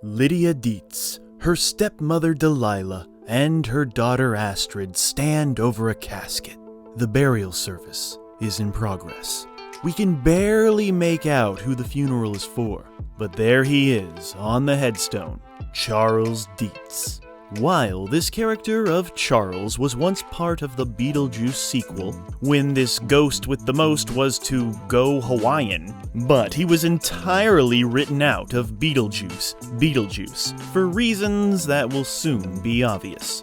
Lydia Deetz, her stepmother Delia, and her daughter Astrid stand over a casket. The burial service is in progress. We can barely make out who the funeral is for, but there he is on the headstone, Charles Deetz. While this character of Charles was once part of the Beetlejuice sequel, when this ghost with the most was to go Hawaiian, but he was entirely written out of Beetlejuice, for reasons that will soon be obvious.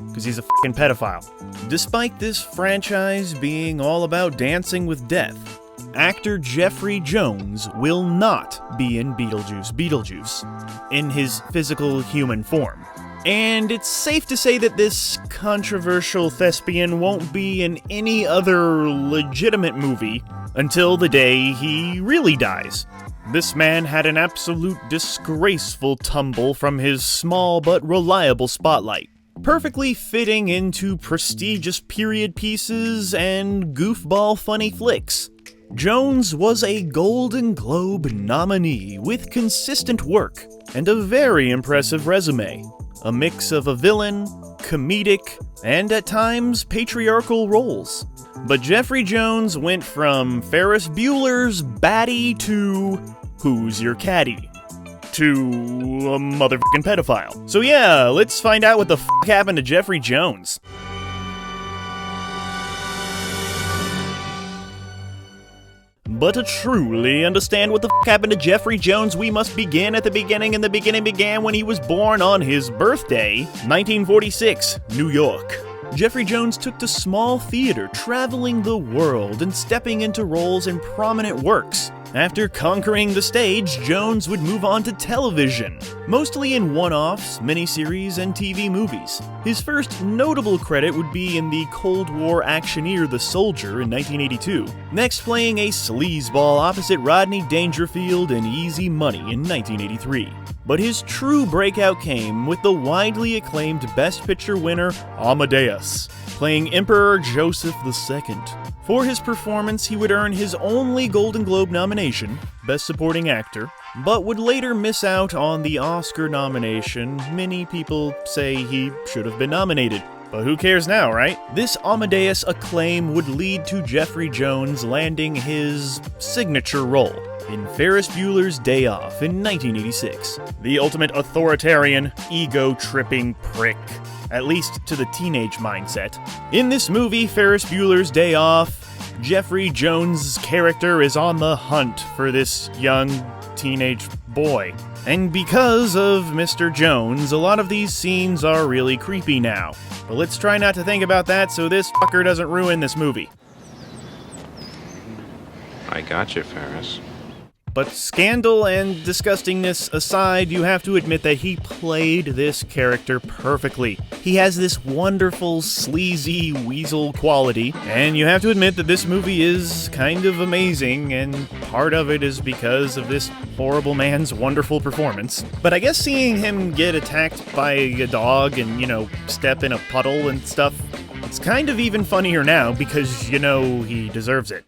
Because he's a f***ing pedophile. Despite this franchise being all about dancing with death, actor Jeffrey Jones will not be in Beetlejuice in his physical human form. And it's safe to say that this controversial thespian won't be in any other legitimate movie until the day he really dies. This man had an absolute disgraceful tumble from his small but reliable spotlight, perfectly fitting into prestigious period pieces and goofball funny flicks. Jones was a Golden Globe nominee with consistent work and a very impressive resume. A mix of a villain, comedic, and at times patriarchal roles. But Jeffrey Jones went from Ferris Bueller's baddie to Who's Your Caddy to a motherfucking pedophile. So yeah, let's find out what the f*** happened to Jeffrey Jones. But to truly understand what the f*** happened to Jeffrey Jones, we must begin at the beginning, and the beginning began when he was born on his birthday, 1946, New York. Jeffrey Jones took to small theater, traveling the world and stepping into roles in prominent works. After conquering the stage, Jones would move on to television, mostly in one-offs, miniseries, and TV movies. His first notable credit would be in the Cold War actioneer The Soldier in 1982, next playing a sleazeball opposite Rodney Dangerfield in Easy Money in 1983. But his true breakout came with the widely acclaimed Best Picture winner Amadeus, playing Emperor Joseph II. For his performance, he would earn his only Golden Globe nomination, Best Supporting Actor, but would later miss out on the Oscar nomination. Many people say he should have been nominated, but who cares now, right? This Amadeus acclaim would lead to Jeffrey Jones landing his signature role in Ferris Bueller's Day Off in 1986. The ultimate authoritarian, ego-tripping prick, at least to the teenage mindset. In this movie, Ferris Bueller's Day Off, Jeffrey Jones' character is on the hunt for this young teenage boy. And because of Mr. Jones, a lot of these scenes are really creepy now. But let's try not to think about that so this fucker doesn't ruin this movie. I got you, Ferris. But scandal and disgustingness aside, you have to admit that he played this character perfectly. He has this wonderful, sleazy weasel quality, and you have to admit that this movie is kind of amazing, and part of it is because of this horrible man's wonderful performance. But I guess seeing him get attacked by a dog and, step in a puddle and stuff, it's kind of even funnier now because, he deserves it.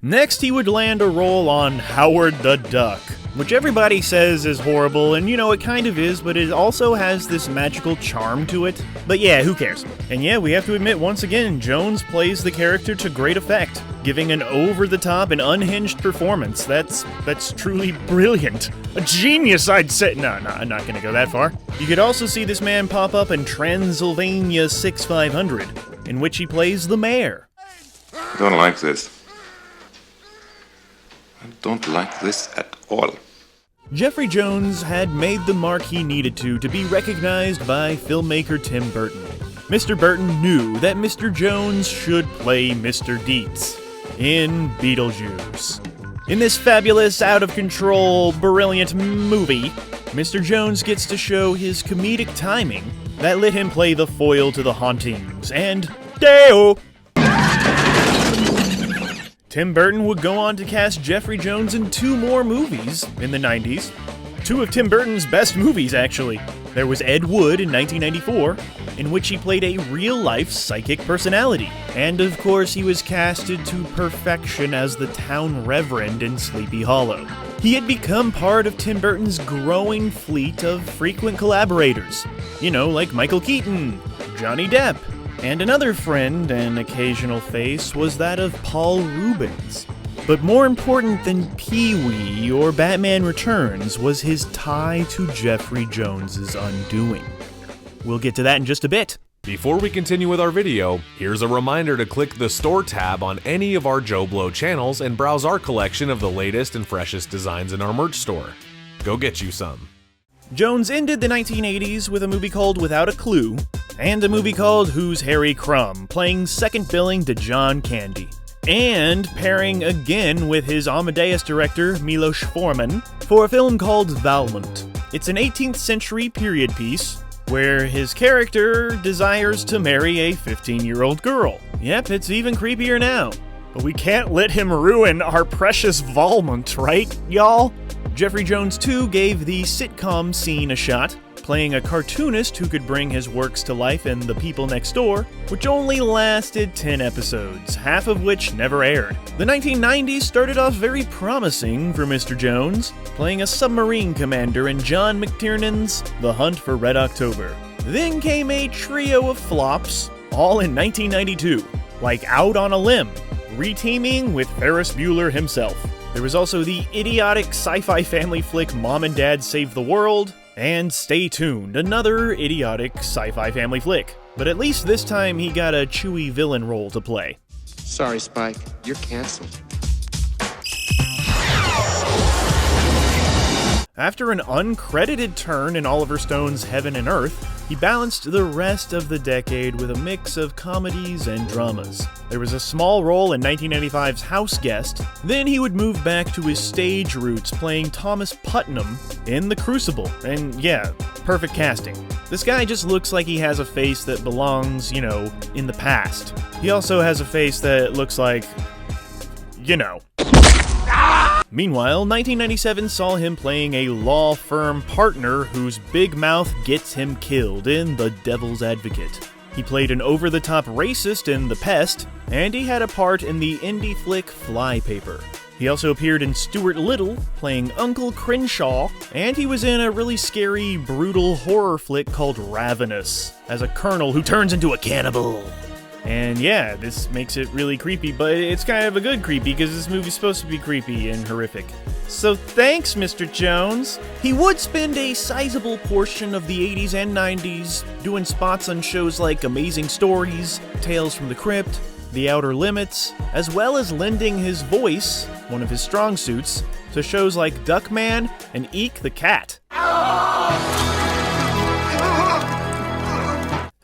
Next, he would land a role on Howard the Duck, which everybody says is horrible, and it kind of is, but it also has this magical charm to it. But yeah, who cares? And yeah, we have to admit, once again, Jones plays the character to great effect, giving an over-the-top and unhinged performance. That's truly brilliant. A genius, I'd say. No, I'm not gonna go that far. You could also see this man pop up in Transylvania 6500, in which he plays the mayor. I don't like this. I don't like this at all. Jeffrey Jones had made the mark he needed to be recognized by filmmaker Tim Burton. Mr. Burton knew that Mr. Jones should play Mr. Deetz in Beetlejuice. In this fabulous, out-of-control, brilliant movie, Mr. Jones gets to show his comedic timing that let him play the foil to the hauntings and Deo! Tim Burton would go on to cast Jeffrey Jones in 2 more movies in the 90s. 2 of Tim Burton's best movies, actually. There was Ed Wood in 1994, in which he played a real-life psychic personality. And of course, he was casted to perfection as the town reverend in Sleepy Hollow. He had become part of Tim Burton's growing fleet of frequent collaborators. You know, like Michael Keaton, Johnny Depp, and another friend and occasional face was that of Paul Reubens. But more important than Pee-wee or Batman Returns was his tie to Jeffrey Jones's undoing. We'll get to that in just a bit. Before we continue with our video, here's a reminder to click the store tab on any of our JoBlo channels and browse our collection of the latest and freshest designs in our merch store. Go get you some. Jones ended the 1980s with a movie called Without a Clue, and a movie called Who's Harry Crumb, playing second billing to John Candy, and pairing again with his Amadeus director Milos Forman for a film called Valmont. It's an 18th century period piece where his character desires to marry a 15-year-old girl. Yep, it's even creepier now. But we can't let him ruin our precious Valmont, right, y'all? Jeffrey Jones, too, gave the sitcom scene a shot, playing a cartoonist who could bring his works to life in The People Next Door, which only lasted 10 episodes, half of which never aired. The 1990s started off very promising for Mr. Jones, playing a submarine commander in John McTiernan's The Hunt for Red October. Then came a trio of flops, all in 1992, like Out on a Limb, reteaming with Ferris Bueller himself. There was also the idiotic sci-fi family flick Mom and Dad Save the World, and Stay Tuned, another idiotic sci-fi family flick. But at least this time he got a chewy villain role to play. Sorry, Spike. You're canceled. After an uncredited turn in Oliver Stone's Heaven and Earth, he balanced the rest of the decade with a mix of comedies and dramas. There was a small role in 1995's House Guest, then he would move back to his stage roots playing Thomas Putnam in The Crucible, and yeah, perfect casting. This guy just looks like he has a face that belongs, you know, in the past. He also has a face that looks like, you know. Meanwhile, 1997 saw him playing a law firm partner whose big mouth gets him killed in The Devil's Advocate. He played an over-the-top racist in The Pest, and he had a part in the indie flick Flypaper. He also appeared in Stuart Little, playing Uncle Crenshaw, and he was in a really scary, brutal horror flick called Ravenous, as a colonel who turns into a cannibal. And yeah, this makes it really creepy, but it's kind of a good creepy because this movie's supposed to be creepy and horrific. So thanks, Mr. Jones. He would spend a sizable portion of the 80s and 90s doing spots on shows like Amazing Stories, Tales from the Crypt, The Outer Limits, as well as lending his voice, one of his strong suits, to shows like Duckman and Eek the Cat.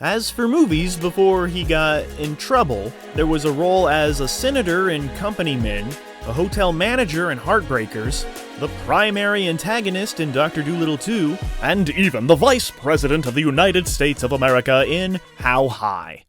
As for movies, before he got in trouble, there was a role as a senator in Company Men, a hotel manager in Heartbreakers, the primary antagonist in Dr. Dolittle 2, and even the vice president of the United States of America in How High.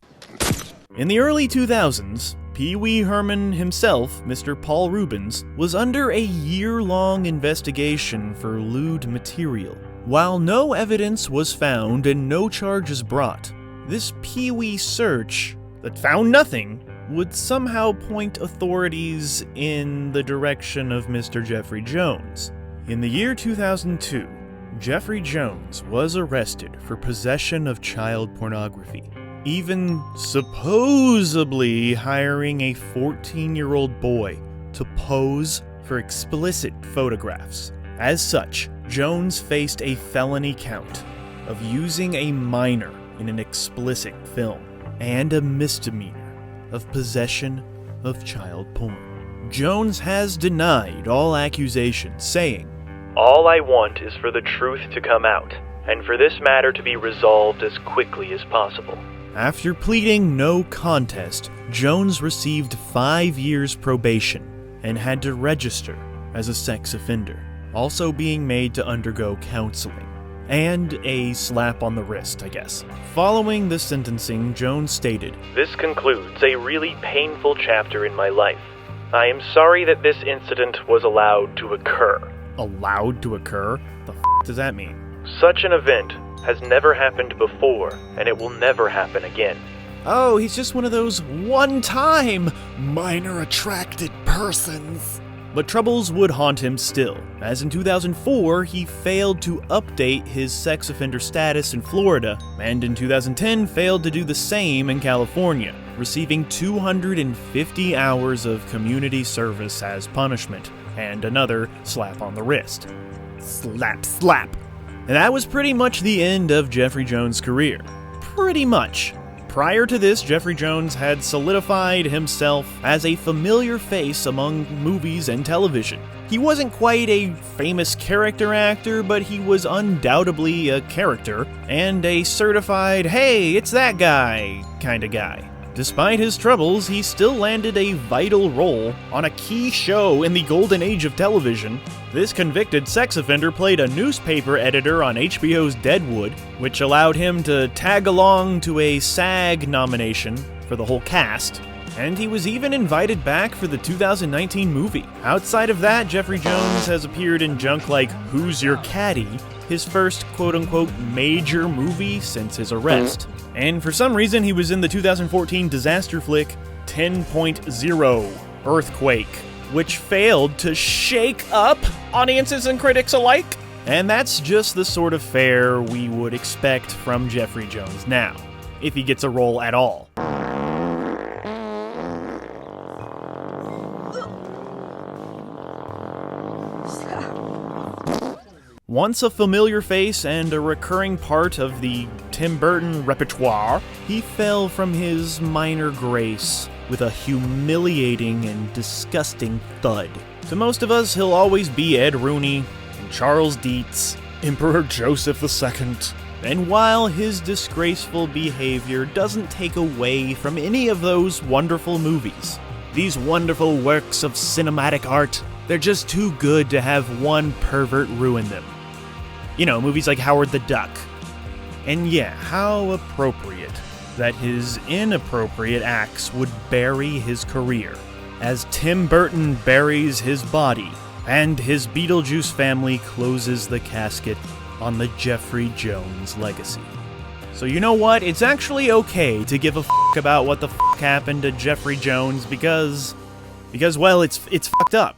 In the early 2000s, Pee Wee Herman himself, Mr. Paul Reubens, was under a year-long investigation for lewd material. While no evidence was found and no charges brought, this Pee-wee search that found nothing would somehow point authorities in the direction of Mr. Jeffrey Jones. In the year 2002, Jeffrey Jones was arrested for possession of child pornography, even supposedly hiring a 14-year-old boy to pose for explicit photographs. As such, Jones faced a felony count of using a minor in an explicit film, and a misdemeanor of possession of child porn. Jones has denied all accusations, saying, "All I want is for the truth to come out, and for this matter to be resolved as quickly as possible." After pleading no contest, Jones received 5 years probation and had to register as a sex offender, also being made to undergo counseling. And a slap on the wrist, I guess. Following the sentencing, Jones stated, "This concludes a really painful chapter in my life. I am sorry that this incident was allowed to occur." Allowed to occur? The f*** does that mean? Such an event has never happened before, and it will never happen again. Oh, he's just one of those one-time minor attracted persons. But troubles would haunt him still, as in 2004 he failed to update his sex offender status in Florida, and in 2010 failed to do the same in California, receiving 250 hours of community service as punishment, and another slap on the wrist. Slap, slap. And that was pretty much the end of Jeffrey Jones' career. Pretty much. Prior to this, Jeffrey Jones had solidified himself as a familiar face among movies and television. He wasn't quite a famous character actor, but he was undoubtedly a character, and a certified, hey, it's that guy kind of guy. Despite his troubles, he still landed a vital role on a key show in the golden age of television. This convicted sex offender played a newspaper editor on HBO's Deadwood, which allowed him to tag along to a SAG nomination for the whole cast, and he was even invited back for the 2019 movie. Outside of that, Jeffrey Jones has appeared in junk like Who's Your Caddy, his first quote-unquote major movie since his arrest. And for some reason, he was in the 2014 disaster flick 10.0 Earthquake, which failed to shake up audiences and critics alike. And that's just the sort of fare we would expect from Jeffrey Jones now, if he gets a role at all. Once a familiar face and a recurring part of the Tim Burton repertoire, he fell from his minor grace with a humiliating and disgusting thud. To most of us, he'll always be Ed Rooney and Charles Dietz, Emperor Joseph II. And while his disgraceful behavior doesn't take away from any of those wonderful movies, these wonderful works of cinematic art, they're just too good to have one pervert ruin them. You know, movies like Howard the Duck. And yeah, how appropriate that his inappropriate acts would bury his career, as Tim Burton buries his body, and his Beetlejuice family closes the casket on the Jeffrey Jones legacy. So you know what? It's actually okay to give a f*** about what the f*** happened to Jeffrey Jones because well, it's fucked up.